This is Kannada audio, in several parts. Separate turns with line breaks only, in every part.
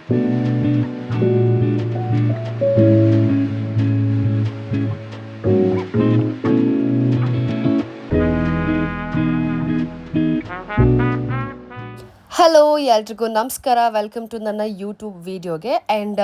ಹಲೋ ಎಲ್ರಿಗೂ ನಮಸ್ಕಾರ, ವೆಲ್ಕಮ್ ಟು ನನ್ನ ಯೂಟ್ಯೂಬ್ ವಿಡಿಯೋಗೆ. ಆ್ಯಂಡ್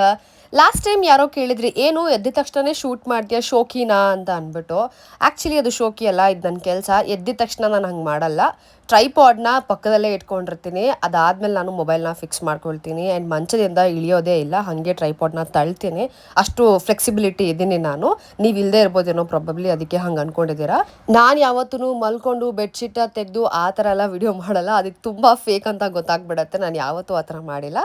ಲಾಸ್ಟ್ ಟೈಮ್ ಯಾರೋ ಕೇಳಿದ್ರಿ, ಏನು ಎದ್ದ ತಕ್ಷಣನೇ ಶೂಟ್ ಮಾಡ್ತೀಯಾ, ಶೋಕಿನಾ ಅಂತ ಅಂದ್ಬಿಟ್ಟು. ಆ್ಯಕ್ಚುಲಿ ಅದು ಶೋಕಿ ಅಲ್ಲ, ಇದು ನನ್ನ ಕೆಲಸ. ಎದ್ದ ತಕ್ಷಣ ನಾನು ಹಂಗೆ ಮಾಡಲ್ಲ. ಟ್ರೈಪಾಡ್ನ ಪಕ್ಕದಲ್ಲೇ ಇಟ್ಕೊಂಡಿರ್ತೀನಿ, ಅದಾದಮೇಲೆ ನಾನು ಮೊಬೈಲ್ನ ಫಿಕ್ಸ್ ಮಾಡ್ಕೊಳ್ತೀನಿ. ಆ್ಯಂಡ್ ಮಂಚದಿಂದ ಇಳಿಯೋದೇ ಇಲ್ಲ, ಹಾಗೆ ಟ್ರೈಪಾಡ್ನ ತಳ್ತೀನಿ. ಅಷ್ಟು ಫ್ಲೆಕ್ಸಿಬಿಲಿಟಿ ಇದ್ದೀನಿ ನಾನು. ನೀವು ಇಲ್ಲದೆ ಇರ್ಬೋದೇನೋ ಪ್ರಾಬಬ್ಲಿ, ಅದಕ್ಕೆ ಹಂಗೆ ಅಂದ್ಕೊಂಡಿದ್ದೀರಾ. ನಾನು ಯಾವತ್ತೂ ಮಲ್ಕೊಂಡು ಬೆಡ್ಶೀಟ ತೆಗೆದು ಆ ಥರ ಎಲ್ಲ ವಿಡಿಯೋ ಮಾಡಲ್ಲ, ಅದಕ್ಕೆ ತುಂಬ ಫೇಕ್ ಅಂತ ಗೊತ್ತಾಗ್ಬಿಡತ್ತೆ. ನಾನು ಯಾವತ್ತೂ ಆ ಥರ ಮಾಡಿಲ್ಲ.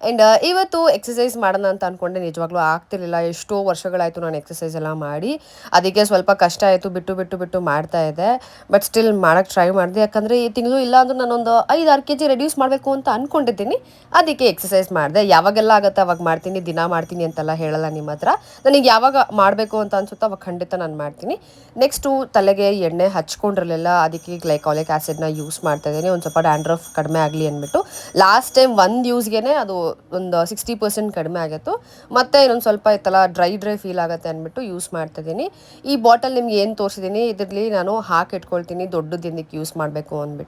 ಆ್ಯಂಡ್ ಇವತ್ತು ಎಕ್ಸಸೈಸ್ ಮಾಡೋಣ ಅಂತ ಅಂದ್ಕೊಂಡೆ, ನಿಜವಾಗ್ಲೂ ಆಗ್ತಿರ್ಲಿಲ್ಲ. ಎಷ್ಟೋ ವರ್ಷಗಳಾಯಿತು ನಾನು ಎಕ್ಸಸೈಸ್ ಎಲ್ಲ ಮಾಡಿ, ಅದಕ್ಕೆ ಸ್ವಲ್ಪ ಕಷ್ಟ ಆಯಿತು. ಬಿಟ್ಟು ಮಾಡ್ತಾ ಇದ್ದೆ. ಬಟ್ ಸ್ಟಿಲ್ ಮಾಡೋಕ್ಕೆ ಟ್ರೈ ಮಾಡಿದೆ, ಯಾಕಂದರೆ ಈ ತಿಂಗಳು ಇಲ್ಲ ಅಂದರೂ ನಾನೊಂದು 5-6 kg ರೆಡ್ಯೂಸ್ ಮಾಡಬೇಕು ಅಂತ ಅಂದ್ಕೊಂಡಿದ್ದೀನಿ. ಅದಕ್ಕೆ ಎಕ್ಸಸೈಸ್ ಮಾಡಿದೆ. ಯಾವಾಗೆಲ್ಲ ಆಗುತ್ತೆ ಅವಾಗ ಮಾಡ್ತೀನಿ, ದಿನ ಮಾಡ್ತೀನಿ ಅಂತೆಲ್ಲ ಹೇಳಲ್ಲ ನಿಮ್ಮ ಹತ್ರ. ನನಗೆ ಯಾವಾಗ ಮಾಡಬೇಕು ಅಂತ ಅನ್ಸುತ್ತೋ ಅವಾಗ ಖಂಡಿತ ನಾನು ಮಾಡ್ತೀನಿ. ನೆಕ್ಸ್ಟು ತಲೆಗೆ ಎಣ್ಣೆ ಹಚ್ಕೊಂಡಿರಲಿಲ್ಲ, ಅದಕ್ಕೆ ಗ್ಲೈಕಾಲಿಕ್ ಆ್ಯಸಿಡ್ನ ಯೂಸ್ ಮಾಡ್ತಾ ಇದ್ದೀನಿ, ಒಂದು ಸ್ವಲ್ಪ ಡ್ಯಾಂಡ್ರಫ್ ಕಡಿಮೆ ಆಗಲಿ ಅಂದ್ಬಿಟ್ಟು. ಲಾಸ್ಟ್ ಟೈಮ್ ಒಂದು ಯೂಸ್ಗೆ ಅದು ಒಂದು 60% ಕಡಿಮೆ ಆಗಿತ್ತು. ಮತ್ತು ಇನ್ನೊಂದು ಸ್ವಲ್ಪ ಇತ್ತಲ್ಲ, ಡ್ರೈ ಫೀಲ್ ಆಗುತ್ತೆ ಅಂದ್ಬಿಟ್ಟು ಯೂಸ್ ಮಾಡ್ತಾಯಿದ್ದೀನಿ. ಈ ಬಾಟಲ್ ನಿಮ್ಗೆ ಏನು ತೋರಿಸಿದ್ದೀನಿ, ಇದರಲ್ಲಿ ನಾನು ಹಾಕಿಟ್ಕೊಳ್ತೀನಿ, ದೊಡ್ಡದಿಂದಕ್ಕೆ ಯೂಸ್ ಮಾಡಬೇಕು ಅಂದ್ಬಿಟ್ಟು.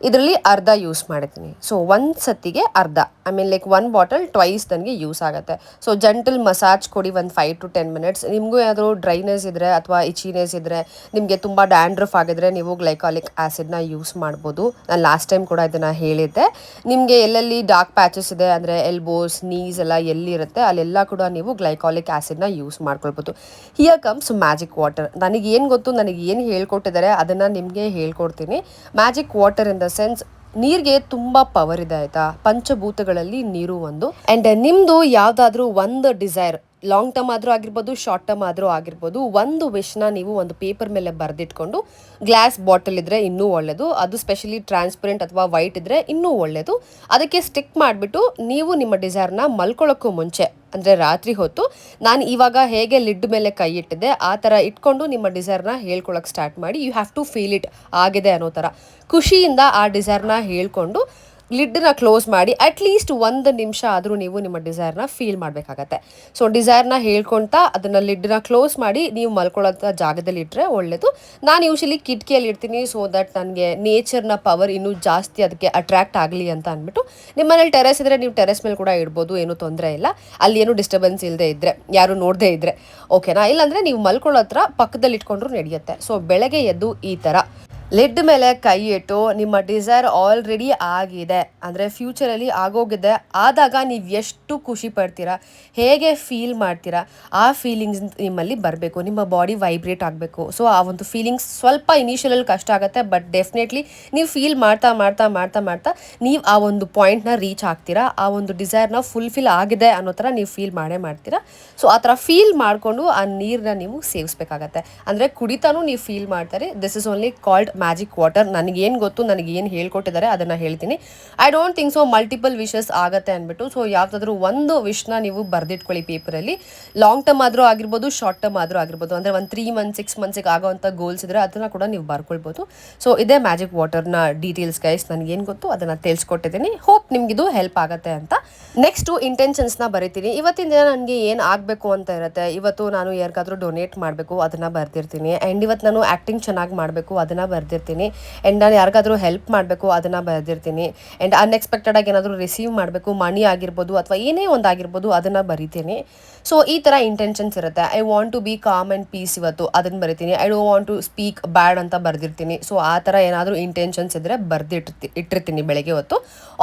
ಇದರಲ್ಲಿ ಅರ್ಧ ಯೂಸ್ ಮಾಡಿದ್ದೀನಿ. ಸೊ ಒಂದು ಸತಿಗೆ ಅರ್ಧ, I mean like 1 bottle twice ನನಗೆ ಯೂಸ್ ಆಗುತ್ತೆ. ಸೊ ಜಂಟಲ್ ಮಸಾಜ್ ಕೊಡಿ ಒಂದು 5 to 10 minutes. ನಿಮಗೂ ಏನಾದರೂ ಡ್ರೈನೆಸ್ ಇದ್ದರೆ ಅಥವಾ ಇಚಿನೆಸ್ ಇದ್ದರೆ, ನಿಮಗೆ ತುಂಬ ಡ್ಯಾಂಡ್ರಫ್ ಆಗಿದ್ರೆ ನೀವು ಗ್ಲೈಕಾಲಿಕ್ ಆ್ಯಸಿಡ್ನ ಯೂಸ್ ಮಾಡ್ಬೋದು. ನಾನು ಲಾಸ್ಟ್ ಟೈಮ್ ಕೂಡ ಇದನ್ನು ಹೇಳಿದ್ದೆ. ನಿಮಗೆ ಎಲ್ಲೆಲ್ಲಿ ಡಾರ್ಕ್ ಪ್ಯಾಚಸ್ ಇದೆ, ಅಂದರೆ ಎಲ್ಬೋಸ್, ನೀಸ್ ಎಲ್ಲ ಎಲ್ಲಿರುತ್ತೆ ಅಲ್ಲೆಲ್ಲ ಕೂಡ ನೀವು ಗ್ಲೈಕಾಲಿಕ್ ಆ್ಯಸಿಡ್ನ ಯೂಸ್ ಮಾಡ್ಕೊಳ್ಬೋದು. Here comes magic water. ನನಗೇನು ಗೊತ್ತು, ನನಗೆ ಏನು ಹೇಳ್ಕೊಟ್ಟಿದ್ದಾರೆ ಅದನ್ನು ನಿಮಗೆ ಹೇಳ್ಕೊಡ್ತೀನಿ. Magic water in the sense, ನೀರಿಗೆ ತುಂಬ ಪವರ್ ಇದೆ ಆಯಿತಾ. ಪಂಚಭೂತಗಳಲ್ಲಿ ನೀರು ಒಂದು. ಆ್ಯಂಡ್ ನಿಮ್ಮದು ಯಾವುದಾದ್ರೂ ಒಂದು ಡಿಸೈರ್, ಲಾಂಗ್ ಟರ್ಮ್ ಆದರೂ ಆಗಿರ್ಬೋದು, ಶಾರ್ಟ್ ಟರ್ಮ್ ಆದರೂ ಆಗಿರ್ಬೋದು, ಒಂದು ವಿಶ್ನ ನೀವು ಒಂದು ಪೇಪರ್ ಮೇಲೆ ಬರೆದಿಟ್ಕೊಂಡು, ಗ್ಲಾಸ್ ಬಾಟಲ್ ಇದ್ದರೆ ಇನ್ನೂ ಒಳ್ಳೆಯದು, ಅದು ಸ್ಪೆಷಲಿ ಟ್ರಾನ್ಸ್ಪರೆಂಟ್ ಅಥವಾ ವೈಟ್ ಇದ್ದರೆ ಇನ್ನೂ ಒಳ್ಳೆಯದು. ಅದಕ್ಕೆ ಸ್ಟಿಕ್ ಮಾಡಿಬಿಟ್ಟು ನೀವು ನಿಮ್ಮ ಡಿಸೈರ್ನ ಮಲ್ಕೊಳ್ಳೋಕ್ಕೂ ಮುಂಚೆ, ಅಂದರೆ ರಾತ್ರಿ ಹೊತ್ತು, ನಾನು ಇವಾಗ ಹೇಗೆ ಲಿಡ್ ಮೇಲೆ ಕೈ ಇಟ್ಟಿದ್ದೆ ಆ ಥರ ಇಟ್ಕೊಂಡು ನಿಮ್ಮ ಡಿಸೈರ್ನ ಹೇಳ್ಕೊಳಕ್ಕೆ ಸ್ಟಾರ್ಟ್ ಮಾಡಿ. You have to feel it ಆಗಿದೆ ಅನ್ನೋ ಥರ ಖುಷಿಯಿಂದ ಆ ಡಿಸೈರ್ನ ಹೇಳ್ಕೊಂಡು ಲಿಡ್ನ ಕ್ಲೋಸ್ ಮಾಡಿ ಅಟ್ಲೀಸ್ಟ್ 1 ನಿಮಿಷ ಆದರೂ ನೀವು ನಿಮ್ಮ ಡಿಸೈರ್ನ ಫೀಲ್ ಮಾಡಬೇಕಾಗತ್ತೆ. ಸೊ ಡಿಸೈರ್ನ ಹೇಳ್ಕೊಳ್ತಾ ಅದನ್ನು ಲಿಡ್ನ ಕ್ಲೋಸ್ ಮಾಡಿ ನೀವು ಮಲ್ಕೊಳ್ಳೋಂಥ ಜಾಗದಲ್ಲಿ ಇಟ್ಟರೆ ಒಳ್ಳೆಯದು. ನಾನು ಯೂಶಲಿ ಕಿಟಕಿಯಲ್ಲಿ ಇಡ್ತೀನಿ, ಸೊ ದಟ್ ನನಗೆ ನೇಚರ್ನ ಪವರ್ ಇನ್ನೂ ಜಾಸ್ತಿ ಅದಕ್ಕೆ ಅಟ್ರ್ಯಾಕ್ಟ್ ಆಗಲಿ ಅಂತ ಅಂದ್ಬಿಟ್ಟು. ನಿಮ್ಮ ಮನೇಲಿ ಟೆರೆಸ್ ಇದ್ದರೆ ನೀವು ಟೆರೆಸ್ ಮೇಲೆ ಕೂಡ ಇಡ್ಬೋದು, ಏನೂ ತೊಂದರೆ ಇಲ್ಲ. ಅಲ್ಲಿ ಏನೂ ಡಿಸ್ಟರ್ಬೆನ್ಸ್ ಇಲ್ಲದೆ ಇದ್ದರೆ, ಯಾರು ನೋಡದೇ ಇದ್ದರೆ ಓಕೆನಾ. ಇಲ್ಲಾಂದರೆ ನೀವು ಮಲ್ಕೊಳ್ಳೋ ಹತ್ರ ಪಕ್ಕದಲ್ಲಿ ಇಟ್ಕೊಂಡ್ರೂ ನಡೆಯುತ್ತೆ. ಸೊ ಬೆಳಗ್ಗೆ ಎದ್ದು ಈ ಥರ ಲಿಡ್ ಮೇಲೆ ಕೈ ಇಟ್ಟು, ನಿಮ್ಮ ಡಿಸೈರ್ ಆಲ್ರೆಡಿ ಆಗಿದೆ ಅಂದರೆ ಫ್ಯೂಚರಲ್ಲಿ ಆಗೋಗಿದೆ, ಆದಾಗ ನೀವು ಎಷ್ಟು ಖುಷಿ ಪಡ್ತೀರಾ, ಹೇಗೆ ಫೀಲ್ ಮಾಡ್ತೀರಾ, ಆ ಫೀಲಿಂಗ್ಸ್ ನಿಮ್ಮಲ್ಲಿ ಬರಬೇಕು. ನಿಮ್ಮ ಬಾಡಿ ವೈಬ್ರೇಟ್ ಆಗಬೇಕು. ಸೊ ಆ ಒಂದು ಫೀಲಿಂಗ್ಸ್ ಸ್ವಲ್ಪ ಇನಿಷಿಯಲಲ್ಲಿ ಕಷ್ಟ ಆಗುತ್ತೆ, ಬಟ್ ಡೆಫಿನೆಟ್ಲಿ ನೀವು ಫೀಲ್ ಮಾಡ್ತಾ ಮಾಡ್ತಾ ಮಾಡ್ತಾ ಮಾಡ್ತಾ ನೀವು ಆ ಒಂದು ಪಾಯಿಂಟ್ನ ರೀಚ್ ಆಗ್ತೀರಾ. ಆ ಒಂದು ಡಿಸೈರ್ನ ಫುಲ್ಫಿಲ್ ಆಗಿದೆ ಅನ್ನೋ ಥರ ನೀವು ಫೀಲ್ ಮಾಡೇ ಮಾಡ್ತೀರಾ. ಸೊ ಆ ಥರ ಫೀಲ್ ಮಾಡಿಕೊಂಡು ಆ ನೀರನ್ನ ನೀವು ಸೇವಿಸ್ಬೇಕಾಗತ್ತೆ. ಅಂದರೆ ಕುಡಿತಾನೂ ನೀವು ಫೀಲ್ ಮಾಡ್ತಾರೆ. This is only called magic water. ನನಗೇನು ಗೊತ್ತು, ನನಗೇನು ಹೇಳ್ಕೊಟ್ಟಿದ್ದಾರೆ ಅದನ್ನು ಹೇಳ್ತೀನಿ. I don't think so multiple wishes ಆಗುತ್ತೆ ಅಂದ್ಬಿಟ್ಟು. ಸೊ ಯಾವುದಾದ್ರೂ ಒಂದು ವಿಶ್ನ ನೀವು ಬರೆದಿಟ್ಕೊಳ್ಳಿ ಪೇಪರಲ್ಲಿ. ಲಾಂಗ್ ಟರ್ಮ್ ಆದರೂ ಆಗಿರ್ಬೋದು, ಶಾರ್ಟ್ ಟರ್ಮ್ ಆದರೂ ಆಗಿರ್ಬೋದು. ಅಂದರೆ ಒಂದು 3 months 6 monthsಗೆ ಆಗೋವಂಥ ಗೋಲ್ಸ್ ಇದ್ದರೆ ಅದನ್ನು ಕೂಡ ನೀವು ಬರ್ಕೊಳ್ಬೋದು. ಸೊ ಇದೇ ಮ್ಯಾಜಿಕ್ ವಾಟರ್ನ ಡೀಟೇಲ್ಸ್ ಗೈಸ್. ನನಗೇನು ಗೊತ್ತು ಅದನ್ನು ತಿಳಿಸ್ಕೊಟ್ಟಿದ್ದೀನಿ. ಹೋಪ್ ನಿಮಗಿದು ಹೆಲ್ಪ್ ಆಗುತ್ತೆ ಅಂತ. ನೆಕ್ಸ್ಟು ಇಂಟೆನ್ಷನ್ಸ್ನ ಬರೀತೀನಿ. ಇವತ್ತಿನ ದಿನ ನನಗೆ ಏನು ಆಗಬೇಕು ಅಂತ ಇರುತ್ತೆ. ಇವತ್ತು ನಾನು ಯಾರಿಗಾದರೂ ಡೊನೇಟ್ ಮಾಡಬೇಕು, ಅದನ್ನು ಬರ್ದಿರ್ತೀನಿ. ಆ್ಯಂಡ್ ಇವತ್ತು ನಾನು ಆ್ಯಕ್ಟಿಂಗ್ ಚೆನ್ನಾಗಿ ಮಾಡಬೇಕು, ಅದನ್ನು ಬರ್ದಿರ್ತೀನಿ. ಆ್ಯಂಡ್ ನಾನು ಯಾರಿಗಾದರೂ ಹೆಲ್ಪ್ ಮಾಡಬೇಕು, ಅದನ್ನು ಬರ್ದಿರ್ತೀನಿ. ಆ್ಯಂಡ್ ಅನ್ಎಕ್ಸ್ಪೆಕ್ಟೆಡಾಗಿ ಏನಾದರೂ ರಿಸೀವ್ ಮಾಡಬೇಕು, ಮನಿ ಆಗಿರ್ಬೋದು ಅಥವಾ ಏನೇ ಒಂದು ಆಗಿರ್ಬೋದು, ಅದನ್ನು ಬರಿತೀನಿ. ಸೊ ಈ ಥರ ಇಂಟೆನ್ಷನ್ಸ್ ಇರುತ್ತೆ. I want to be calm and peace ಇವತ್ತು, ಅದನ್ನು ಬರಿತೀನಿ. I don't want to speak bad ಅಂತ ಬರ್ದಿರ್ತೀನಿ. ಸೊ ಆ ಥರ ಏನಾದರೂ ಇಂಟೆನ್ಷನ್ಸ್ ಇದ್ದರೆ ಇಟ್ಟಿರ್ತೀನಿ ಬೆಳಗ್ಗೆ ಹೊತ್ತು.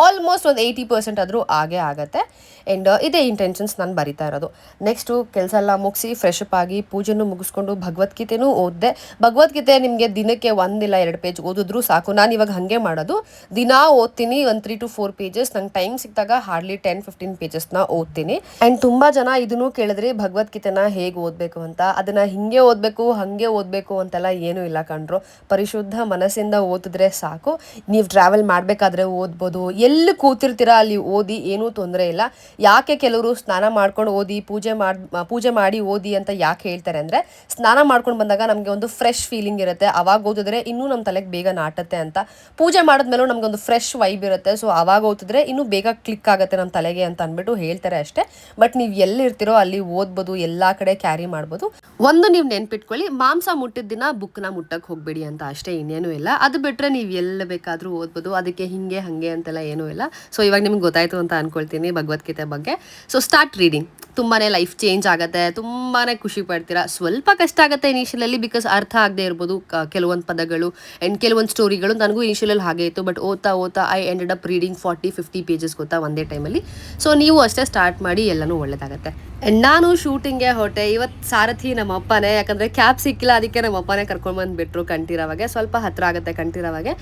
ಆಲ್ಮೋಸ್ಟ್ ಒಂದು 80% ಆದರೂ ಆಗೇ ಆಗುತ್ತೆ. ಆ್ಯಂಡ್ ಇದೇ ಇಂಟೆನ್ಷನ್ಸ್ ನಾನು ಬರಿತಾ ಇರೋದು. ನೆಕ್ಸ್ಟು ಕೆಲಸ ಎಲ್ಲ ಮುಗಿಸಿ ಫ್ರೆಶ್ ಅಪ್ ಆಗಿ ಪೂಜೆನೂ ಮುಗಿಸ್ಕೊಂಡು ಭಗವದ್ಗೀತೆನೂ ಓದಿದೆ. ಭಗವದ್ಗೀತೆ ನಿಮಗೆ ದಿನಕ್ಕೆ 1 ಇಲ್ಲ 2 ಪೇಜ್ ಓದಿದ್ರೂ ಸಾಕು. ನಾನು ಇವಾಗ ಹಾಗೆ ಮಾಡೋದು, ದಿನ ಓದ್ತೀನಿ ಒಂದು 3 to 4 pages. ನಂಗೆ ಟೈಮ್ ಸಿಕ್ಕಿದಾಗ ಹಾರ್ಡ್ಲಿ 10-15 pagesನ ಓದ್ತೀನಿ. ಆ್ಯಂಡ್ ತುಂಬ ಜನ ಇದನ್ನು ಕೇಳಿದ್ರಿ, ಭಗವದ್ಗೀತೆನ ಹೇಗೆ ಓದಬೇಕು ಅಂತ. ಅದನ್ನು ಹಿಂಗೆ ಓದಬೇಕು ಹಾಗೆ ಓದಬೇಕು ಅಂತೆಲ್ಲ ಏನೂ ಇಲ್ಲ ಕಣ್ರು. ಪರಿಶುದ್ಧ ಮನಸ್ಸಿಂದ ಓದಿದ್ರೆ ಸಾಕು. ನೀವು ಟ್ರಾವೆಲ್ ಮಾಡಬೇಕಾದ್ರೆ ಓದ್ಬೋದು, ಎಲ್ಲಿ ಕೂತಿರ್ತೀರಾ ಅಲ್ಲಿ ಓದಿ, ಏನೂ ತೊಂದರೆ ಇಲ್ಲ. ಯಾಕೆ ಕೆಲವರು ಸ್ನಾನ ಮಾಡ್ಕೊಂಡು ಓದಿ, ಪೂಜೆ ಮಾಡಿ ಓದಿ ಅಂತ ಯಾಕೆ ಹೇಳ್ತಾರೆ ಅಂದರೆ, ಸ್ನಾನ ಮಾಡ್ಕೊಂಡು ಬಂದಾಗ ನಮಗೆ ಒಂದು ಫ್ರೆಶ್ ಫೀಲಿಂಗ್ ಇರುತ್ತೆ. ಅವಾಗ ಓದಿದ್ರೆ ಇನ್ನೂ ನಮ್ಮ ತಲೆಗೆ ಬೇಗ ನಾಟತ್ತೆ ಅಂತ. ಪೂಜೆ ಮಾಡಿದ್ಮೇಲೂ ನಮಗೊಂದು ಫ್ರೆಶ್ ವೈಬ್ ಇರುತ್ತೆ. ಸೊ ಆವಾಗ ಓದಿದ್ರೆ ಇನ್ನೂ ಬೇಗ ಕ್ಲಿಕ್ ಆಗುತ್ತೆ ನಮ್ಮ ತಲೆಗೆ ಅಂತ ಅಂದ್ಬಿಟ್ಟು ಹೇಳ್ತಾರೆ ಅಷ್ಟೇ. ಬಟ್ ನೀವು ಎಲ್ಲಿರ್ತೀರೋ ಅಲ್ಲಿ ಓದ್ಬೋದು, ಎಲ್ಲ ಕಡೆ ಕ್ಯಾರಿ ಮಾಡ್ಬೋದು. ಒಂದು ನೀವು ನೆನ್ಪಿಟ್ಕೊಳ್ಳಿ, ಮಾಂಸ ಮುಟ್ಟಿದ ದಿನ ಬುಕ್ನ ಮುಟ್ಟಕ್ಕೆ ಹೋಗಬೇಡಿ ಅಂತ ಅಷ್ಟೇ, ಇನ್ನೇನು ಇಲ್ಲ. ಅದು ಬಿಟ್ಟರೆ ನೀವು ಎಲ್ಲ ಬೇಕಾದರೂ ಓದ್ಬೋದು, ಅದಕ್ಕೆ ಹಿಂಗೆ ಹಾಗೆ ಅಂತೆಲ್ಲ ಏನೂ ಇಲ್ಲ. ಸೊ ಇವಾಗ ನಿಮ್ಗೆ ಗೊತ್ತಾಯಿತು ಅಂತ ಅಂದ್ಕೊಳ್ತೀನಿ ಭಗವದ್ಗೀತೆ ಬಗ್ಗೆ. So start reading. ತುಂಬಾ ಲೈಫ್ ಚೇಂಜ್ ಆಗುತ್ತೆ, ತುಂಬಾ ಖುಷಿ ಪಡ್ತೀರಾ. ಸ್ವಲ್ಪ ಕಷ್ಟ ಆಗುತ್ತೆ ಇನಿಷಿಯಲಲ್ಲಿ, ಬಿಕಾಸ್ ಅರ್ಥ ಆಗದೆ ಇರ್ಬೋದು ಕೆಲವೊಂದು ಪದಗಳು ಆ್ಯಂಡ್ ಕೆಲವೊಂದು ಸ್ಟೋರಿಗಳು. ನನಗೂ ಇನಿಷಿಯಲಲ್ಲಿ ಹಾಗೆ ಇತ್ತು, ಬಟ್ ಓದ್ತಾ I ended up reading 40-50 pages ಗೊತ್ತಾ ಒಂದೇ ಟೈಮಲ್ಲಿ. ಸೊ ನೀವು ಅಷ್ಟೇ ಸ್ಟಾರ್ಟ್ ಮಾಡಿ, ಎಲ್ಲನೂ ಒಳ್ಳೆಯದಾಗತ್ತೆ. ಆ್ಯಂಡ್ ನಾನು ಶೂಟಿಂಗ್ಗೆ ಹೊರಟೆ. ಇವತ್ತು ಸಾರಥಿ ನಮ್ಮ ಅಪ್ಪನೇ, ಯಾಕಂದರೆ ಕ್ಯಾಬ್ ಸಿಕ್ಕಿಲ್ಲ, ಅದಕ್ಕೆ ನಮ್ಮ ಅಪ್ಪನೇ ಕರ್ಕೊಂಡ್ಬಂದುಬಿಟ್ರು ಕಂಠೀರವಾಗೆ. ಸ್ವಲ್ಪ ಹತ್ತಿರ ಆಗುತ್ತೆ ಕಂಠೀರವಾಗೆ.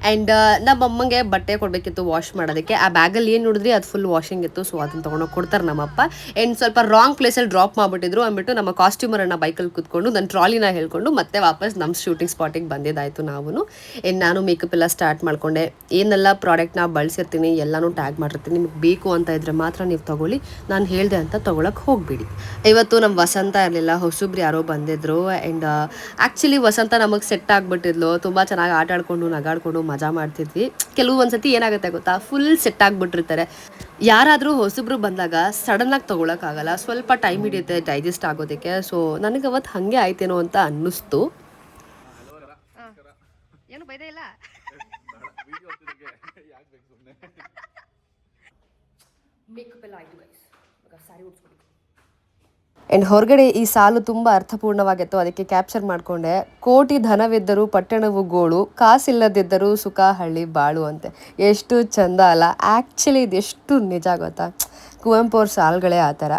ಆ್ಯಂಡ್ ನಮ್ಮ ಅಮ್ಮಂಗೆ ಬಟ್ಟೆ ಕೊಡಬೇಕಿತ್ತು ವಾಶ್ ಮಾಡೋದಕ್ಕೆ. ಆ ಬ್ಯಾಗಲ್ಲಿ ಏನು ನೋಡಿದ್ರಿ ಅದು ಫುಲ್ ವಾಷಿಂಗ್ ಇತ್ತು. ಸೊ ಅದನ್ನು ತೊಗೊಂಡೋಗಿ ಕೊಡ್ತಾರೆ ನಮ್ಮಪ್ಪ. ಆ್ಯಂಡ್ ಸ್ವಲ್ಪ ರಾಂಗ್ ಪ್ಲೇಸಲ್ಲಿ ಡ್ರಾಪ್ ಮಾಡಿಬಿಟ್ಟಿದ್ರು ಅಂದ್ಬಿಟ್ಟು ನಮ್ಮ ಕಾಸ್ಟ್ಯೂಮರನ್ನು ಬೈಕಲ್ಲಿ ಕೂತ್ಕೊಂಡು ನನ್ನ ಟ್ರಾಲಿನ ಹೇಳ್ಕೊಂಡು ಮತ್ತೆ ವಾಪಸ್ ನಮ್ಮ ಶೂಟಿಂಗ್ ಸ್ಪಾಟಿಗೆ ಬಂದಿದ್ದಾಯಿತು ನಾವು. ನಾನು ಮೇಕಪ್ ಎಲ್ಲ ಸ್ಟಾರ್ಟ್ ಮಾಡಿಕೊಂಡೆ. ಏನೆಲ್ಲ ಪ್ರಾಡಕ್ಟ್ನ ಬಳಸಿರ್ತೀನಿ ಎಲ್ಲನೂ ಟ್ಯಾಗ್ ಮಾಡಿರ್ತೀನಿ. ನಿಮಗೆ ಬೇಕು ಅಂತ ಇದ್ದರೆ ಮಾತ್ರ ನೀವು ತೊಗೊಳ್ಳಿ, ನಾನು ಹೇಳಿದೆ ಅಂತ ತೊಗೊಳಕ್ಕೆ ಹೋಗಬೇಡಿ. ಇವತ್ತು ನಮ್ಮ ವಸಂತ ಇರಲಿಲ್ಲ, ಹೊಸಬ್ರು ಯಾರೋ ಬಂದಿದ್ರು. ಆ್ಯಂಡ್ ಆ್ಯಕ್ಚುಲಿ ವಸಂತ ನಮಗೆ ಸೆಟ್ ಆಗಿಬಿಟ್ಟಿದ್ಲು. ತುಂಬ ಚೆನ್ನಾಗಿ ಆಟ ಆಡ್ಕೊಂಡು ನಗಾಡ್ಕೊಂಡು ಮಜಾ ಮಾಡ್ತಿದ್ವಿ. ಕೆಲವು ಒಂದ್ಸತಿ ಏನಾಗುತ್ತೆ ಗೊತ್ತಾ, ಫುಲ್ ಸೆಟ್ ಆಗಿಬಿಟ್ಟಿರ್ತಾರೆ. ಯಾರಾದರೂ ಹೊಸಬ್ರು ಬಂದಾಗ ಸಡನ್ನಾಗಿ ತೊಗೊಳಕ್ಕಾಗಲ್ಲ, ಸ್ವಲ್ಪ ಟೈಮ್ ಹಿಡಿಯುತ್ತೆ ಡೈಜೆಸ್ಟ್ ಆಗೋದಕ್ಕೆ. ಸೊ ನನಗೆ ಅವತ್ತು ಹಾಗೆ ಆಯ್ತೇನೋ ಅಂತ ಅನ್ನಿಸ್ತು. ಏನು ಬೈದೇ ಇಲ್ಲ. ಮೇಕಪ್ ಎಲ್ಲ ಆಯಿತು ಗೈಸ್, ಸಾರಿ ಉಡ್ಸ್ಕೊಬೇಕು. ಆ್ಯಂಡ್ ಹೊರಗಡೆ ಈ ಸಾಲು ತುಂಬ ಅರ್ಥಪೂರ್ಣವಾಗಿತ್ತು, ಅದಕ್ಕೆ ಕ್ಯಾಪ್ಚರ್ ಮಾಡಿಕೊಂಡೆ. ಕೋಟಿ ಧನವಿದ್ದರೂ ಪಟ್ಟಣವು ಗೋಳು, ಕಾಸಿಲ್ಲದಿದ್ದರೂ ಸುಖ ಹಳ್ಳಿ ಬಾಳು ಅಂತೆ. ಎಷ್ಟು ಚಂದ ಅಲ್ಲ. ಆ್ಯಕ್ಚುಲಿ ಇದೆಷ್ಟು ನಿಜ ಗೊತ್ತಾ, ಕುವೆಂಪು ಅವ್ರ ಸಾಲುಗಳೇ ಆ ಥರ.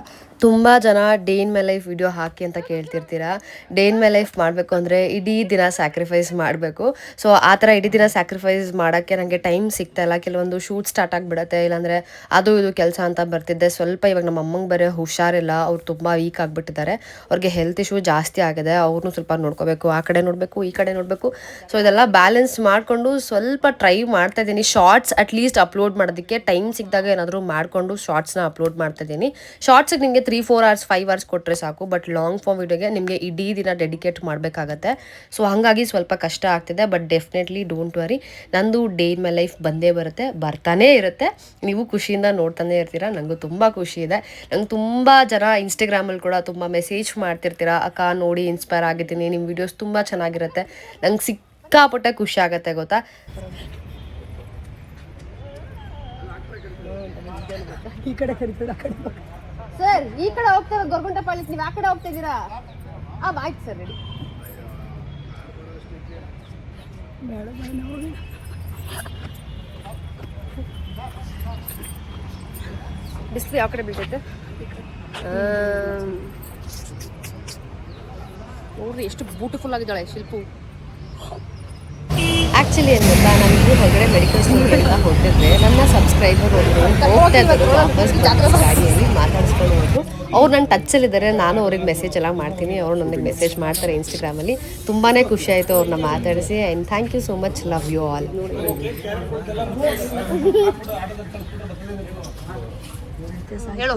ತುಂಬ ಜನ day in my life video ಹಾಕಿ ಅಂತ ಕೇಳ್ತಿರ್ತೀರಾ. ಡೇ ಇನ್ ಮೈ ಲೈಫ್ ಮಾಡಬೇಕು ಅಂದರೆ ಇಡೀ ದಿನ ಸ್ಯಾಕ್ರಿಫೈಸ್ ಮಾಡಬೇಕು. ಸೊ ಆ ಥರ ಇಡೀ ದಿನ ಸ್ಯಾಕ್ರಿಫೈಸ್ ಮಾಡೋಕ್ಕೆ ನನಗೆ ಟೈಮ್ ಸಿಗ್ತಾಯಿಲ್ಲ. ಕೆಲವೊಂದು ಶೂಟ್ ಸ್ಟಾರ್ಟ್ ಆಗಿಬಿಡುತ್ತೆ, ಇಲ್ಲಾಂದರೆ ಅದು ಇದು ಕೆಲಸ ಅಂತ ಬರ್ತಿದ್ದೆ. ಸ್ವಲ್ಪ ಇವಾಗ ನಮ್ಮ ಅಮ್ಮಂಗೆ ಬರೋ ಹುಷಾರಿಲ್ಲ, ಅವ್ರು ತುಂಬ ವೀಕ್ ಆಗಿಬಿಟ್ಟಿದ್ದಾರೆ. ಅವ್ರಿಗೆ ಹೆಲ್ತ್ ಇಶ್ಯೂ ಜಾಸ್ತಿ ಆಗಿದೆ, ಅವ್ರನ್ನೂ ಸ್ವಲ್ಪ ನೋಡ್ಕೋಬೇಕು, ಆ ಕಡೆ ನೋಡಬೇಕು ಈ ಕಡೆ ನೋಡಬೇಕು. ಸೊ ಇದೆಲ್ಲ ಬ್ಯಾಲೆನ್ಸ್ ಮಾಡಿಕೊಂಡು ಸ್ವಲ್ಪ ಟ್ರೈ ಮಾಡ್ತಾಯಿದ್ದೀನಿ. ಶಾರ್ಟ್ಸ್ ಅಟ್ಲೀಸ್ಟ್ ಅಪ್ಲೋಡ್ ಮಾಡೋದಕ್ಕೆ ಟೈಮ್ ಸಿಕ್ಕಿದಾಗ ಏನಾದರೂ ಮಾಡಿಕೊಂಡು ಶಾರ್ಟ್ಸ್ನ ಅಪ್ಲೋಡ್ ಮಾಡ್ತಾಯಿದ್ದೀನಿ. ಶಾರ್ಟ್ಸಿಗೆ ನಿಮಗೆ 3-4 hours 5 hours ಕೊಟ್ಟರೆ ಸಾಕು, ಬಟ್ ಲಾಂಗ್ ಫಾರ್ಮ್ ವಿಡಿಯೋಗೆ ನಿಮಗೆ ಇಡೀ ದಿನ ಡೆಡಿಕೇಟ್ ಮಾಡಬೇಕಾಗತ್ತೆ. ಸೊ ಹಾಗಾಗಿ ಸ್ವಲ್ಪ ಕಷ್ಟ ಆಗ್ತಿದೆ. ಬಟ್ ಡೆಫಿನೆಟ್ಲಿ ಡೋಂಟ್ ವರಿ, ನಂದು ಡೇ ಇನ್ ಮೈ ಲೈಫ್ ಬಂದೇ ಬರುತ್ತೆ, ಬರ್ತಾನೇ ಇರುತ್ತೆ. ನೀವು ಖುಷಿಯಿಂದ ನೋಡ್ತಾನೆ ಇರ್ತೀರಾ, ನನಗೂ ತುಂಬ ಖುಷಿ ಇದೆ. ನಂಗೆ ತುಂಬ ಜನ ಇನ್ಸ್ಟಾಗ್ರಾಮಲ್ಲಿ ಕೂಡ ತುಂಬ ಮೆಸೇಜ್ ಮಾಡ್ತಿರ್ತೀರಾ, ಅಕ್ಕ ನೋಡಿ ಇನ್ಸ್ಪೈರ್ ಆಗಿದ್ದೀನಿ, ನಿಮ್ಮ ವೀಡಿಯೋಸ್ ತುಂಬ ಚೆನ್ನಾಗಿರುತ್ತೆ. ನಂಗೆ ಸಿಕ್ಕಾಪಟ್ಟೆ ಖುಷಿ ಆಗುತ್ತೆ ಗೊತ್ತಾ.
ಈ ಕಡೆ ಕರಿಬೇಡ, ಆ ಕಡೆ
ಸರ್ ಈ ಕಡೆ ಹೋಗ್ತೇವೆ ಗೊರಗುಂಟೆ ಪಾಲಿಸ್, ನೀವು ಆ ಕಡೆ ಹೋಗ್ತಿದ್ದೀರಾ? ಆಯ್ತು ಸರ್, ರೆಡಿ. ಬಿಸಿಲು ಯಾವ ಕಡೆ ಬೀಳ್ತೈತೆ ನೋಡ್ರಿ, ಎಷ್ಟು ಬ್ಯೂಟಿಫುಲ್ ಆಗಿದ್ದಾಳೆ ಶಿಲ್ಪು. ಆ್ಯಕ್ಚುಲಿ ಏನು ಗೊತ್ತಾ, ನನಗೆ ಹೊರಗಡೆ ಮೆಡಿಕಲ್ ಸ್ಟೋರ್ಗೆಲ್ಲ ಹೊರಟಿದ್ರೆ ನನ್ನ ಸಬ್ಸ್ಕ್ರೈಬರ್ ಒಬ್ಬರು ಹೋಗ್ತಾ ಇದ್ದರು, ವಾಪಸ್ ಗಾಡಿಯಲ್ಲಿ ಮಾತಾಡಿಸ್ಕೊಂಡು ಹೋದ್ರು. ಅವ್ರು ನನ್ನ ಟಚ್ಚಲ್ಲಿದ್ದಾರೆ, ನಾನು ಅವ್ರಿಗೆ ಮೆಸೇಜ್ ಎಲ್ಲ ಮಾಡ್ತೀನಿ, ಅವರು ನನಗೆ ಮೆಸೇಜ್ ಮಾಡ್ತಾರೆ ಇನ್ಸ್ಟಾಗ್ರಾಮಲ್ಲಿ. ತುಂಬಾ ಖುಷಿ ಆಯಿತು ಅವ್ರನ್ನ ಮಾತಾಡಿಸಿ. And thank you so much, love you all. ಹೇಳು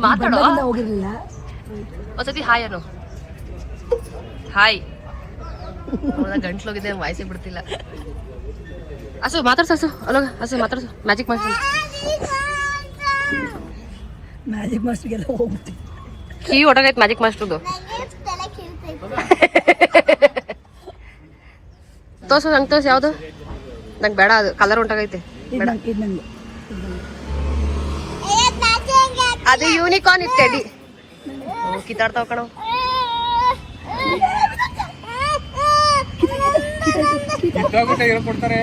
ಮಾತಾಡೋ,
ಹೋಗಿರಲಿಲ್ಲ.
ಒಂದ್ಸತಿ ಹಾಯ್ ಅನ್ನೋ. ಹಾಯ್. ಗಂಟ್ಲೋಗಿದೆ, ವಾಯ್ಸೇ ಬಿಡ್ತಿಲ್ಲ. ಅಸು ಮಾತಾಡ್ಸು, ಅಲ್ಲೋಗ ಅಸು ಮಾತಾಡ್ಸು. ಮ್ಯಾಜಿಕ್ ಮಾಸ್ಟರ್,
ಮ್ಯಾಜಿಕ್ ಮಾಸ್ಟರ್ಗೆಲ್ಲ ಹೋಗ್ಬಿಟ್ಟು
ಕೀ ಹೊಟ್ಟೋಗೈತೆ ಮ್ಯಾಜಿಕ್ ಮಾಸ್ಟರ್ದು. ತೋರ್ಸು, ನಂಗೆ ತೋರ್ಸು ಯಾವುದು. ನಂಗೆ ಬೇಡ, ಅದು ಕಲರ್ ಹೊಂಟಾಗೈತೆ ಬೇಡ. ಅದು ಯೂನಿಕಾರ್ನ್ ಇತ್ತು ಟೆಡಿ. ಕಿತ್ತಾಡ್ತಾವ ಕಣ.
ಕೊಡ್ತಾರೆ.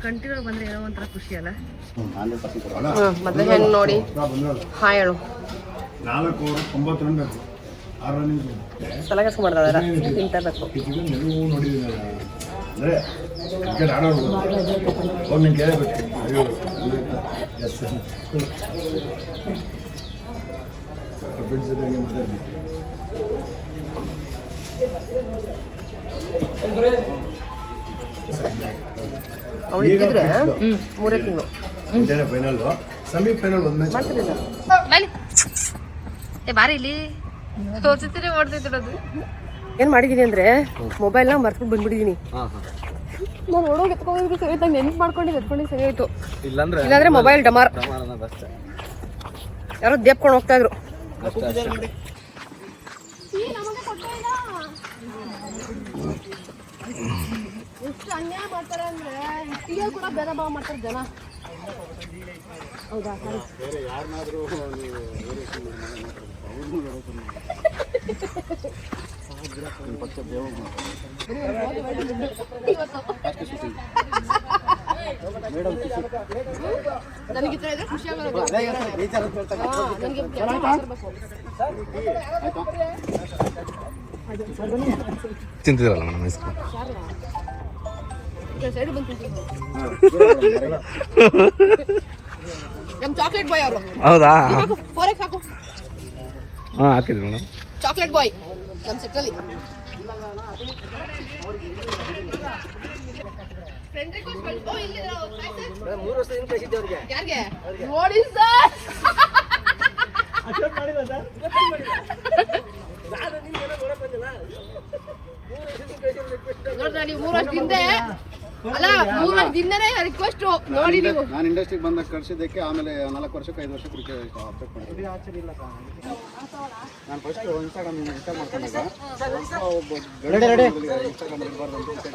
ಕಂಟಿನ್ಯೂ ಬಂದ್ರೆ ಏನೋ ಒಂಥರ ಖುಷಿ ಅಲ್ಲ. ಮೊದಲು ಹೆಣ್ಣು ನೋಡಿ ಹಾಯ್ ಹೇಳು.
4:92
ತಲೆ ಕೆಲ್ಸ ಮಾಡ್ದಾರ ತಿಂತಬೇಕು.
ಅಂದರೆ ಕ್ರಿಕೆಟ್ ಆಡೋರು ಅವ್ರು ನಿಂಗೆ ಕೇಳಬೇಕು. ಅಯ್ಯೋ ಎಸ್ ಫ್ರೆಂಡ್ಸ್ ಜೊತೆಗೆ ಮಾತಾಡಿ.
ಅವ್ನು ಇದ್ದಿದ್ರೆ 3 ತಿಂಗಳು
ಇದೇನೆ ಫೈನಲ್ ಸೆಮಿ ಫೈನಲ್ ಒಂದು ಮ್ಯಾಚ್
ಬಾರಿ ಇಲ್ಲಿ ತೋರಿಸ್ತೀನಿ ಮಾಡ್ತಿರೋದು ಏನು ಮಾಡಿದ್ದೀನಿ ಅಂದರೆ ಮೊಬೈಲ್ನ ಮರ್ತ್ಬಿಟ್ಟು ಬಂದ್ಬಿಟ್ಟಿದ್ದೀನಿ. ನಾನು ನೋಡೋಗಿ ಎತ್ಕೊಂಡಿದ್ದು ಸರಿ ಆಯ್ತು, ನೆನ್ಪು ಮಾಡ್ಕೊಂಡು ಎತ್ಕೊಂಡಿದ್ದು ಸರಿ ಆಯಿತು. ಇಲ್ಲಾಂದ್ರೆ ಮೊಬೈಲ್ ಡಮಾರ್ ಯಾರೋ ದೇಪ್ಕೊಂಡು ಹೋಗ್ತಾ ಇದ್ರು. ಎಷ್ಟು ಅನ್ಯಾಯ ಮಾಡ್ತಾರೆ ಅಂದರೆ ಟೀ ಕೂಡ ಭೇದ ಭಾವ ಮಾಡ್ತಾರೆ ಜನ. ಹೌದಾ ನನಗೆ ಖುಷಿ ಆಗೋದು.
ತಿಂತಿದ್ರಲ್ಲ ಮೇಡಮ್ ಐಸ್
ಸೈಡ್ ಬಂದು ನಮ್ಮ ಚಾಕ್ಲೇಟ್ ಬಾಯ್ ಅವರು.
ಹೌದಾ?
ಫೋರೆಕ್ಸ್ ಹಾಕು.
ಹಾಂ ಹಾಕಿದ್ರಿ ಮೇಡಮ್.
ಚಾಕ್ಲೇಟ್ ಬಾಯ್ ನಮ್ಮ ಸೆಟ್ಟಲ್ಲಿ. ಯಾರಿಗೆ ನೋಡಿ ಸರ್ ನೋಡ್ರಿ ನೀವು 3 ವರ್ಷದಿಂದ ಅಲ್ಲ 3 ವರ್ಷದಿಂದನೇ ರಿಕ್ವೆಸ್ಟ್ ನೋಡಿ ನೀವು.
ನಾನು ಇಂಡಸ್ಟ್ರಿಗೆ ಬಂದಾಗ ಕಳಿಸಿದ್ದಕ್ಕೆ ಆಮೇಲೆ 4 ವರ್ಷಕ್ಕೆ 5 ವರ್ಷಕ್ಕೆ ಅಪ್ಡೇಟ್ ಮಾಡಿದ್ದೆ. ನಾನು ಫಸ್ಟ್ ಇನ್ಸ್ಟಾಗ್ರಾಮ್ ಮಾಡ್ಕೊಂಡಾಗ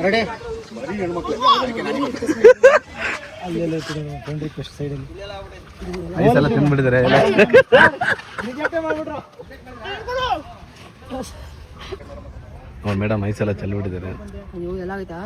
ಬರೀ ಹೆಣ್ಮಕ್ಳು
ಐಸ್ ಎಲ್ಲ ತಿಂದ್ಬಿಟ್ಟಿದ್ದಾರೆ. ಮೇಡಮ್ ಐಸ್ ಎಲ್ಲ ಚೆಲ್ಬಿಟ್ಟಿದ್ದಾರೆ.
ಅಯ್ಯೋ ಎಲ್ಲ ಆಯ್ತಾ?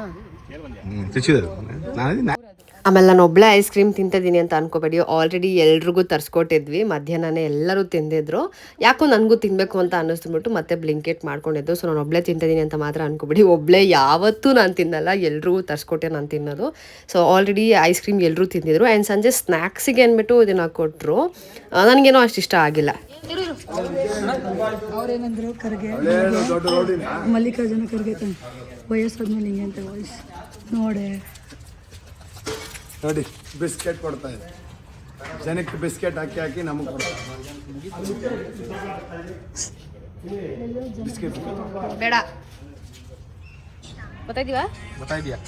ಆಮೇಲೆ ನಾನು ಒಬ್ಬಳೇ ಐಸ್ ಕ್ರೀಮ್ ತಿಂತಿದ್ದೀನಿ ಅಂತ ಅನ್ಕೋಬೇಡಿ. ಆಲ್ರೆಡಿ ಎಲ್ರಿಗೂ ತರಿಸ್ಕೊಟ್ಟಿದ್ವಿ. ಮಧ್ಯಾಹ್ನನೇ ಎಲ್ಲರೂ ತಿಂದಿದ್ರು. ಯಾಕೋ ನನಗೂ ತಿನ್ನಬೇಕು ಅಂತ ಅನ್ನಿಸ್ಬಿಟ್ಟು ಮತ್ತೆ ಬ್ಲಿಂಕೆಟ್ ಮಾಡ್ಕೊಂಡಿದ್ದು. ಸೊ ನಾನು ಒಬ್ಬಳೇ ತಿಂತಿದ್ದೀನಿ ಅಂತ ಮಾತ್ರ ಅನ್ಕೋಬೇಡಿ. ಒಬ್ಬಳೇ ಯಾವತ್ತೂ ನಾನು ತಿನ್ನಲ್ಲ, ಎಲ್ರಿಗೂ ತರಿಸ್ಕೊಟ್ಟೆ ನಾನು ತಿನ್ನೋದು. ಸೊ ಆಲ್ರೆಡಿ ಐಸ್ ಕ್ರೀಮ್ ಎಲ್ಲರೂ ತಿಂದಿದ್ರು. ಆ್ಯಂಡ್ ಸಂಜೆ ಸ್ನ್ಯಾಕ್ಸಿಗೆ ಅಂದ್ಬಿಟ್ಟು ಇದನ್ನು ಕೊಟ್ಟರು. ನನಗೇನೋ ಅಷ್ಟು ಇಷ್ಟ ಆಗಿಲ್ಲ.
ಅವ್ರೇನಂದ್ರು ಖರ್ಗೆ ಮಲ್ಲಿಕಾರ್ಜುನ ಖರ್ಗೆ ವಯಸ್ಸಾದ್ಮೇಲೆ ಹಿಂಗೆ ಅಂತ ವಾಯ್ಸ್
ನೋಡಿ ಬಿಸ್ಕೆಟ್ ಕೊಡ್ತಾ ಇದೆ ಜನಕ್ಕೆ. ಬಿಸ್ಕೆಟ್ ಹಾಕಿ ಹಾಕಿ ನಮಗೆ ಕೊಡ್ತಾರೆ ಬಿಸ್ಕೆಟ್.
ಬೇಡ ಗೊತ್ತಾಯ್ತೀವಾ?
ಗೊತ್ತಾಯ್ತೀಯಾ?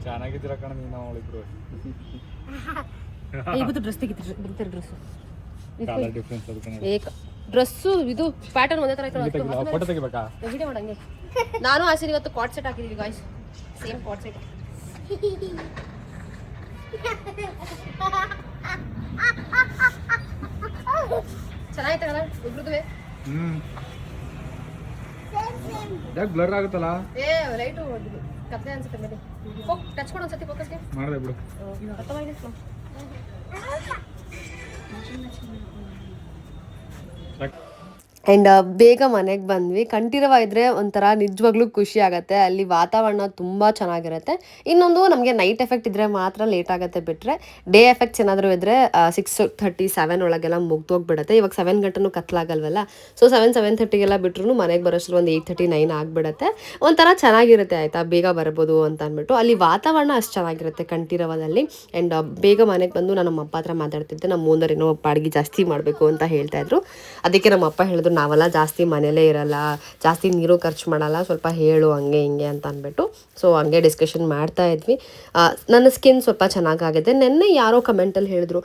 ಚೆನ್ನಾಗಿದ್ದೀರ ಕಣ ನೀನು ಅವಳಿಬ್ರು.
ಇವತ್ತು ಡ್ರೆಸ್ ತೆಗಿತೀರಿ ಡ್ರೆಸ್
ಕಲರ್ ಡಿಫರೆನ್ಸ್ ಅದಕ್ಕೆ
ಏಕ ಡ್ರೆಸ್ಸು ಇದು ಪ್ಯಾಟರ್ನ್ ಒಂದೇ ಥರ
ಫೋಟೋ ತೆಗಿಬೇಕಾ?
ವಿಡಿಯೋ ಮಾಡಂಗೆ. ನಾನು ಆಸೆ ಇವತ್ತು ಕಾಟ್ ಸೆಟ್ ಹಾಕಿದ್ದೀವಿ ಗಾಯ್ಸ್, ಸೇಮ್ ಕಾಟ್ ಸೆಟ್. ಚೆನ್ನಾಗಿತ್ತಲ್ಲ ಇಬ್ರದ್ದು?
ಯಾಕೆ ಬ್ಲರ್ ಆಗುತ್ತಲ್ಲ?
ಏ ಲೈಟು ಕತ್ತೆ ಅನ್ಸುತ್ತೆ ಮೇಲೆ. ಟಚ್ ಕೊಡು ಒಂದ್ಸತಿ ಫೋಕಸ್ಗೆ.
ಮಾಡಿದೆ ಬಿಡು. ಆ್ಯಂಡ್ ಬೇಗ ಮನೆಗೆ ಬಂದ್ವಿ. ಕಂಠೀರವ ಇದ್ದರೆ ಒಂಥರ ನಿಜವಾಗ್ಲೂ ಖುಷಿ ಆಗುತ್ತೆ. ಅಲ್ಲಿ ವಾತಾವರಣ ತುಂಬ ಚೆನ್ನಾಗಿರುತ್ತೆ. ಇನ್ನೊಂದು ನಮಗೆ ನೈಟ್ ಎಫೆಕ್ಟ್ ಇದ್ದರೆ ಮಾತ್ರ ಲೇಟ್ ಆಗುತ್ತೆ, ಬಿಟ್ಟರೆ ಡೇ ಎಫೆಕ್ಟ್ಸ್ ಏನಾದರೂ ಇದ್ದರೆ 6:30 7 ಒಳಗೆಲ್ಲ ಮುಗ್ದೋಗ್ಬಿಡುತ್ತೆ. ಇವಾಗ 7 ಗಂಟೆನೂ ಕತ್ಲಾಗಲ್ವಲ್ಲ. ಸೊ 7:30 ಬಿಟ್ರು ಮನೆಗೆ ಬರೋಷ್ಟು ಒಂದು 8:30 9 ಆಗಿಬಿಡುತ್ತೆ. ಒಂಥರ ಚೆನ್ನಾಗಿರುತ್ತೆ ಆಯಿತಾ, ಬೇಗ ಬರ್ಬೋದು ಅಂತ ಅಂದ್ಬಿಟ್ಟು. ಅಲ್ಲಿ ವಾತಾವರಣ ಅಷ್ಟು ಚೆನ್ನಾಗಿರುತ್ತೆ ಕಂಠೀರವದಲ್ಲಿ. ಆ್ಯಂಡ್ ಬೇಗ ಮನೆಗೆ ಬಂದು ನಾನು ನಮ್ಮ ಅಪ್ಪ ಹತ್ರ ಮಾತಾಡ್ತಿದ್ದೆ. ನಮ್ಮ ಓನರ್ ಏನೋ ಅಡುಗೆ ಜಾಸ್ತಿ ಮಾಡಬೇಕು ಅಂತ ಹೇಳ್ತಾಯಿದ್ರು. ಅದಕ್ಕೆ ನಮ್ಮ ಅಪ್ಪ ಹೇಳಿದ್ರು ನಾವೆಲ್ಲ ಜಾಸ್ತಿ ಮನೇಲೇ ಇರಲ್ಲ, ಜಾಸ್ತಿ ನೀರು ಖರ್ಚು ಮಾಡಲ್ಲ, ಸ್ವಲ್ಪ ಹೇಳು ಹಂಗೆ ಹಿಂಗೆ ಅಂತ ಅಂದ್ಬಿಟ್ಟು. ಸೊ ಹಂಗೆ ಡಿಸ್ಕಷನ್ ಮಾಡ್ತಾ ಇದ್ವಿ. ನನ್ನ ಸ್ಕಿನ್ ಸ್ವಲ್ಪ ಚೆನ್ನಾಗಾಗಿದೆ. ನೆನ್ನೆ ಯಾರೋ ಕಮೆಂಟಲ್ಲಿ ಹೇಳಿದ್ರು,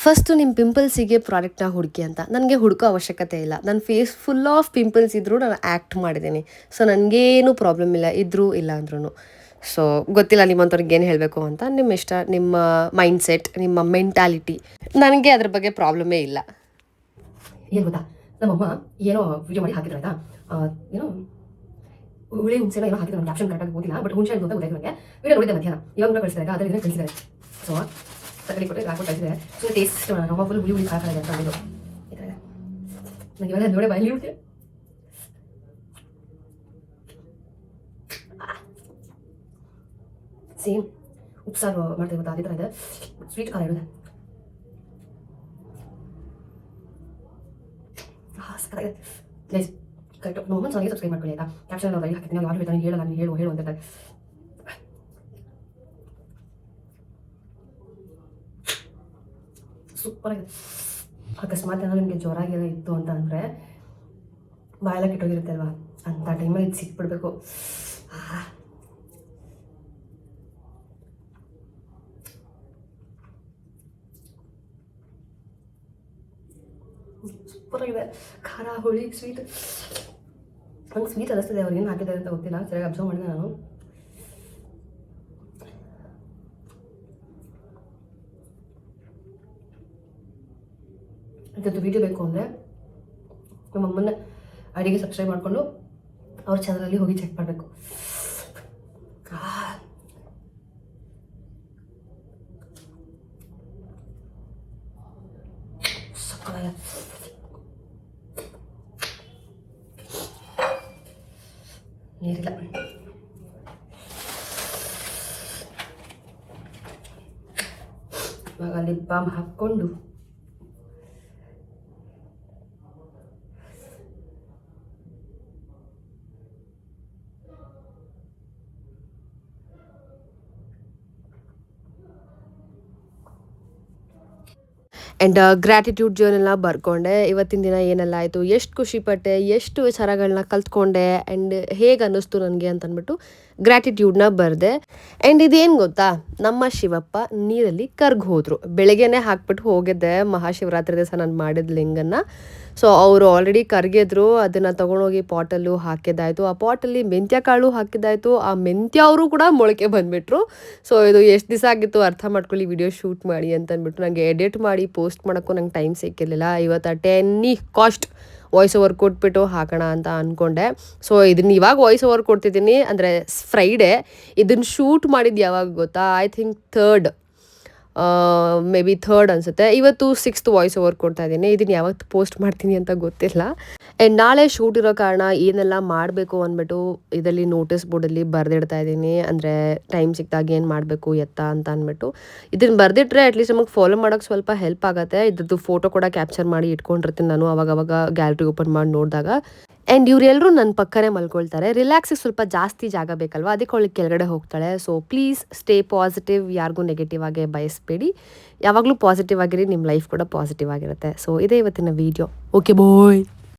ಫಸ್ಟು ನಿಮ್ಮ ಪಿಂಪಲ್ಸಿಗೆ ಪ್ರಾಡಕ್ಟ್ನ ಹುಡುಕಿ ಅಂತ. ನನಗೆ ಹುಡುಕೋ ಅವಶ್ಯಕತೆ ಇಲ್ಲ. ನನ್ನ ಫೇಸ್ ಫುಲ್ ಆಫ್ ಪಿಂಪಲ್ಸ್ ಇದ್ದರೂ ನಾನು ಆ್ಯಕ್ಟ್ ಮಾಡಿದ್ದೀನಿ. ಸೊ ನನಗೇನು ಪ್ರಾಬ್ಲಮ್ ಇಲ್ಲ, ಇದ್ದರೂ ಇಲ್ಲ ಅಂದ್ರೂ. ಸೊ ಗೊತ್ತಿಲ್ಲ ನಿಮ್ಮಂಥವ್ರಿಗೆ ಏನು ಹೇಳಬೇಕು ಅಂತ. ನಿಮ್ಮ ಇಷ್ಟ, ನಿಮ್ಮ ಮೈಂಡ್ಸೆಟ್, ನಿಮ್ಮ ಮೆಂಟಾಲಿಟಿ. ನನಗೆ ಅದ್ರ ಬಗ್ಗೆ ಪ್ರಾಬ್ಲಮೇ ಇಲ್ಲ. ಏನು ಗೊತ್ತಾ, ನಮ್ಮಮ್ಮ ಏನೋ ವಿಡಿಯೋ ಮಾಡಿ ಹಾಕಿದ್ರು ಆಯ್ತಾ, ಏನೋ ಹುಳಿ ಹುಣಸೆನ ಏನೋ ಹಾಕಿದ್ರು. ನನಗೆ ಆಪ್ಷನ್ ಕರೆಕ್ಟಾಗಿ ಓದಿಲ್ಲ, ಬಟ್ ಹುಣಸೆ ಅಂತ ಗೊತ್ತಾಯ್ತು ನನಗೆ. ವಿಡಿಯೋ ನೋಡಿದ್ದೆ ಮಧ್ಯಾಹ್ನ. ಇವಾಗ ಕೂಡ ಕಳಿಸಿದಾಗ ಅದ್ರ ಇದನ್ನ ಕಳಿಸಿದ್ದಾರೆ. ಸೊ ತಗಲಿ ಕೊಟ್ಟು ಹಾಕ್ಬಿಟ್ಟು ಕಳಿಸಿದ್ದಾರೆ. ಸೊ ಟೇಸ್ಟ್ ನಮ್ಮ ಫುಲ್ ಹುಳಿ ಹುಳಿ ಹಾಕಲ್ಲ ಅಂತ ಅಂದಿದ್ದು. ಈ ಥರ ನನಗೆ ಇವಾಗ ನೋಡೇ ಬಾಯಲ್ಲಿ ಹುಡ್ತೀವಿ. ಸೇಮ್ ಉಪ್ಸಾರು ಮಾಡ್ತೀವಿ ಗೊತ್ತಾ, ಅದೇ ಥರ ಇದೆ. ಸ್ವೀಟ್ ಖಾರ ಇರೋದು.
ಗೈಸ್ ಕರೆಕ್ಟ್ ನಮ್ಮ ಚಾನಲ್ಗೆ ಸಬ್ಸ್ಕ್ರೈಬ್ ಮಾಡ್ಕೊಳ್ಳಿ ಆಯಿತಾ. ಕ್ಯಾಪ್ಷನ್ ನಾವು ಲೈಕ್ ಹಾಕ್ತೀನಿ, ಯಾರು ಹೇಳ್ತಾರೆ ಹೇಳಲ್ಲ, ನೀನು ಹೇಳು ಅಂತ ಹೇಳ್ತಾರೆ. ಸೂಪರ್ ಆಗಿದೆ. ಅಕಸ್ಮಾತ್ ಏನಾದ್ರು ನಿಮಗೆ ಜ್ವರ ಗಿರ ಇತ್ತು ಅಂತ ಅಂದರೆ, ಬಾಯೆಲ್ಲ ಕೆಟ್ಟೋಗಿರುತ್ತೆ ಅಲ್ವಾ, ಅಂಥ ಟೈಮಲ್ಲಿ ಇದು ಸಿಕ್ಬಿಡ್ಬೇಕು. ಸೂಪರಾಗಿದೆ. ಖಾರ, ಹುಳಿ, ಸ್ವೀಟ್. ನಂಗೆ ಸ್ವೀಟ್ ಅನ್ನಿಸ್ತಿದೆ, ಅವ್ರು ಏನು ಹಾಕಿದ್ದಾರೆ ಅಂತ ಗೊತ್ತಿಲ್ಲ, ಸರಿಯಾಗಿ ಅಬ್ಸರ್ವ್ ಮಾಡಿದೆ ನಾನು. ಇದ್ರದ್ದು ವೀಡಿಯೋ ಬೇಕು ಅಂದರೆ ನಮ್ಮಮ್ಮನ ಅಡಿಗೆ ಸಬ್ಸ್ಕ್ರೈಬ್ ಮಾಡಿಕೊಂಡು ಅವ್ರ ಚಾನಲಲ್ಲಿ ಹೋಗಿ ಚೆಕ್ ಮಾಡಬೇಕು. ನೀರಿಲ್ಲ. ಇವಾಗ ಲಿಪ್ ಬಾಮ್ ಹಾಕ್ಕೊಂಡು
ಆ್ಯಂಡ್ ಗ್ರ್ಯಾಟಿಟ್ಯೂಡ್ ಜರ್ನೆಲ್ಲ ಬರ್ಕೊಂಡೆ. ಇವತ್ತಿನ ದಿನ ಏನೆಲ್ಲ ಆಯಿತು, ಎಷ್ಟು ಖುಷಿಪಟ್ಟೆ, ಎಷ್ಟು ವಿಚಾರಗಳನ್ನ ಕಲ್ತ್ಕೊಂಡೆ, ಆ್ಯಂಡ್ ಹೇಗೆ ಅನ್ನಿಸ್ತು ನನಗೆ ಅಂತಂದ್ಬಿಟ್ಟು ಗ್ರ್ಯಾಟಿಟ್ಯೂಡ್ನ ಬರೆದೆ. ಆ್ಯಂಡ್ ಇದೇನು ಗೊತ್ತಾ, ನಮ್ಮ ಶಿವಪ್ಪ ನೀರಲ್ಲಿ ಕರ್ಗ್ ಹೋದರು. ಬೆಳಗ್ಗೆನೇ ಹಾಕ್ಬಿಟ್ಟು ಹೋಗಿದ್ದೆ ಮಹಾಶಿವರಾತ್ರಿ ದಿವಸ ನಾನು ಮಾಡಿದ ಲಿಂಗನ್ನು. ಸೊ ಅವರು ಆಲ್ರೆಡಿ ಕರ್ಗಿದ್ರು, ಅದನ್ನು ತೊಗೊಂಡೋಗಿ ಪಾಟಲ್ಲೂ ಹಾಕಿದ್ದಾಯಿತು. ಆ ಪಾಟಲ್ಲಿ ಮೆಂತ್ಯ ಕಾಳು ಹಾಕಿದ್ದಾಯಿತು. ಆ ಮೆಂತ್ಯ ಅವರು ಕೂಡ ಮೊಳಕೆ ಬಂದುಬಿಟ್ರು. ಸೊ ಇದು ಎಷ್ಟು ದಿವಸ ಆಗಿತ್ತು ಅರ್ಥ ಮಾಡ್ಕೊಳ್ಳಿ ವಿಡಿಯೋ ಶೂಟ್ ಮಾಡಿ ಅಂತಂದ್ಬಿಟ್ಟು. ನನಗೆ ಎಡಿಟ್ ಮಾಡಿ ಪೋಸ್ಟ್ ಮಾಡೋಕ್ಕೂ ನಂಗೆ ಟೈಮ್ ಸಿಕ್ಕಿರಲಿಲ್ಲ. ಇವತ್ತು 10 ಕಾಸ್ಟ್ ವಾಯ್ಸ್ ಓವರ್ ಕೊಟ್ಬಿಟ್ಟು ಹಾಕೋಣ ಅಂತ ಅಂದ್ಕೊಂಡೆ. ಸೊ ಇದನ್ನು ಇವಾಗ ವಾಯ್ಸ್ ಓವರ್ ಕೊಡ್ತಿದ್ದೀನಿ, ಅಂದರೆ ಫ್ರೈಡೇ. ಇದನ್ನು ಶೂಟ್ ಮಾಡಿದ್ದು ಯಾವಾಗ ಗೊತ್ತಾ, I think 3rd may be 3rd ಅನಿಸುತ್ತೆ. ಇವತ್ತು 6th ವಾಯ್ಸ್ ಓವರ್ ಕೊಡ್ತಾ ಇದ್ದೀನಿ. ಇದನ್ನು ಯಾವತ್ತು ಪೋಸ್ಟ್ ಮಾಡ್ತೀನಿ ಅಂತ ಗೊತ್ತಿಲ್ಲ. ಆ್ಯಂಡ್ ನಾಳೆ ಶೂಟ್ ಇರೋ ಕಾರಣ ಏನೆಲ್ಲ ಮಾಡಬೇಕು ಅಂದ್ಬಿಟ್ಟು ಇದರಲ್ಲಿ ನೋಟಿಸ್ ಬೋರ್ಡಲ್ಲಿ ಬರೆದಿಡ್ತಾ ಇದ್ದೀನಿ. ಅಂದರೆ ಟೈಮ್ ಸಿಕ್ಕಿದಾಗ ಏನು ಮಾಡಬೇಕು ಎತ್ತ ಅಂತ ಅಂದ್ಬಿಟ್ಟು ಇದನ್ನು ಬರೆದಿಟ್ರೆ ಅಟ್ಲೀಸ್ಟ್ ನಮಗೆ ಫಾಲೋ ಮಾಡೋಕ್ಕೆ ಸ್ವಲ್ಪ ಹೆಲ್ಪ್ ಆಗುತ್ತೆ. ಇದ್ರದ್ದು ಫೋಟೋ ಕೂಡ ಕ್ಯಾಪ್ಚರ್ ಮಾಡಿ ಇಟ್ಕೊಂಡಿರ್ತೀನಿ ನಾನು ಅವಾಗವಾಗ ಗ್ಯಾಲರಿ ಓಪನ್ ಮಾಡಿ ನೋಡಿದಾಗ. ಆ್ಯಂಡ್ ಇವರೆಲ್ಲರೂ ನನ್ನ ಪಕ್ಕನೇ ಮಲ್ಕೊಳ್ತಾರೆ. ರಿಲ್ಯಾಕ್ಸಿಗೆ ಸ್ವಲ್ಪ ಜಾಸ್ತಿ ಜಾಗ ಬೇಕಲ್ವ, ಅದಕ್ಕೆ ಅವಳಿಗೆ ಕೆಳಗಡೆ ಹೋಗ್ತಾಳೆ. ಸೊ ಪ್ಲೀಸ್ ಸ್ಟೇ ಪಾಸಿಟಿವ್, ಯಾರಿಗೂ ನೆಗೆಟಿವ್ ಆಗಿ ಬಯಸಬೇಡಿ. ಯಾವಾಗಲೂ ಪಾಸಿಟಿವ್ ಆಗಿರಿ, ನಿಮ್ಮ ಲೈಫ್ ಕೂಡ ಪಾಸಿಟಿವ್ ಆಗಿರುತ್ತೆ. ಸೊ ಇದೇ ಇವತ್ತಿನ ವೀಡಿಯೋ. Okay bye.